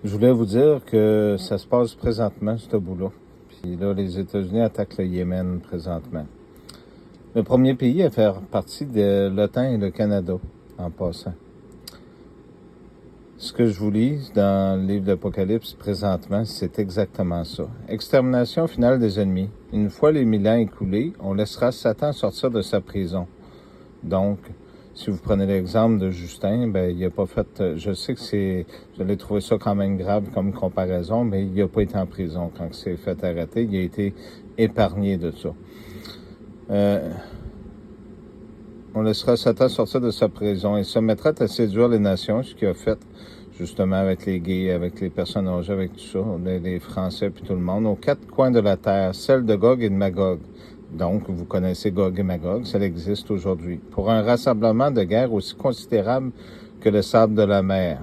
Je voulais vous dire que ça se passe présentement, ce bout-là. Puis là, les États-Unis attaquent le Yémen présentement. Le premier pays à faire partie de l'OTAN est le Canada, en passant. Ce que je vous lis dans le livre d'Apocalypse présentement, c'est exactement ça. Extermination finale des ennemis. Une fois les 1000 ans écoulés, on laissera Satan sortir de sa prison. Donc, si vous prenez l'exemple de Justin, ben il a pas fait. Je sais que je l'ai trouvé ça quand même grave comme comparaison, mais il n'a pas été en prison quand il s'est fait arrêter. Il a été épargné de ça. On laissera Satan sortir de sa prison et se mettra à séduire les nations, ce qu'il a fait justement avec les gays, avec les personnes âgées, avec tout ça, les Français puis tout le monde, aux quatre coins de la terre, celle de Gog et de Magog. Donc, vous connaissez Gog et Magog, ça existe aujourd'hui. Pour un rassemblement de guerre aussi considérable que le sable de la mer,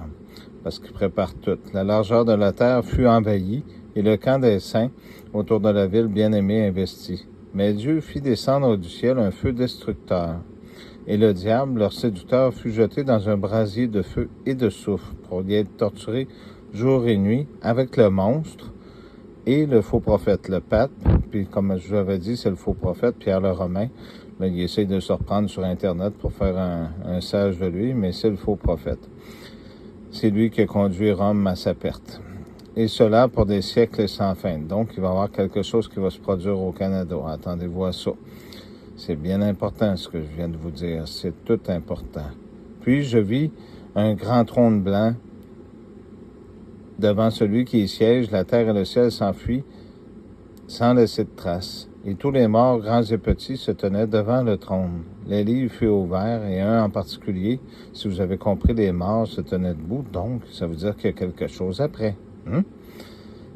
parce qu'il prépare tout. La largeur de la terre fut envahie, et le camp des saints autour de la ville bien-aimée investi. Mais Dieu fit descendre du ciel un feu destructeur. Et le diable, leur séducteur, fut jeté dans un brasier de feu et de soufre pour y être torturé jour et nuit avec le monstre et le faux prophète, le pape. Puis comme je vous avais dit, c'est le faux prophète, Pierre le Romain. Là, il essaye de se reprendre sur Internet pour faire un sage de lui, mais c'est le faux prophète. C'est lui qui a conduit Rome à sa perte. Et cela pour des siècles sans fin. Donc, il va y avoir quelque chose qui va se produire au Canada. Attendez-vous à ça. C'est bien important ce que je viens de vous dire. C'est tout important. Puis je vis un grand trône blanc devant celui qui y siège. La terre et le ciel s'enfuient sans laisser de traces. Et tous les morts, grands et petits, se tenaient devant le trône. Les livres furent ouverts et un en particulier, si vous avez compris, les morts se tenaient debout. Donc, ça veut dire qu'il y a quelque chose après.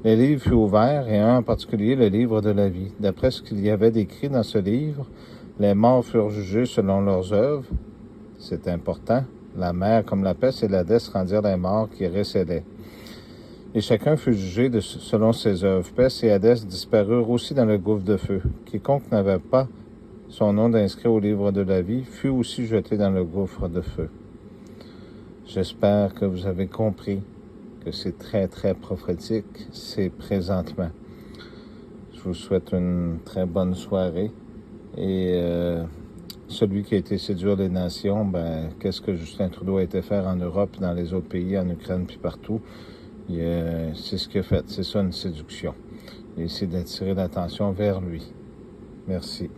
Les livres furent ouverts, et un en particulier, le livre de la vie. D'après ce qu'il y avait décrit dans ce livre, les morts furent jugés selon leurs œuvres. C'est important. La mer, comme la peste et l'Hadès, rendirent les morts qui récédaient. Et chacun fut jugé selon ses œuvres. Peste et Hadès disparurent aussi dans le gouffre de feu. Quiconque n'avait pas son nom d'inscrit au livre de la vie fut aussi jeté dans le gouffre de feu. J'espère que vous avez compris que c'est très, très prophétique, c'est présentement. Je vous souhaite une très bonne soirée. Et celui qui a été séduire les nations, qu'est-ce que Justin Trudeau a été faire en Europe, dans les autres pays, en Ukraine, puis partout? C'est ce qu'il a fait. C'est ça, une séduction. Il essaie d'attirer l'attention vers lui. Merci.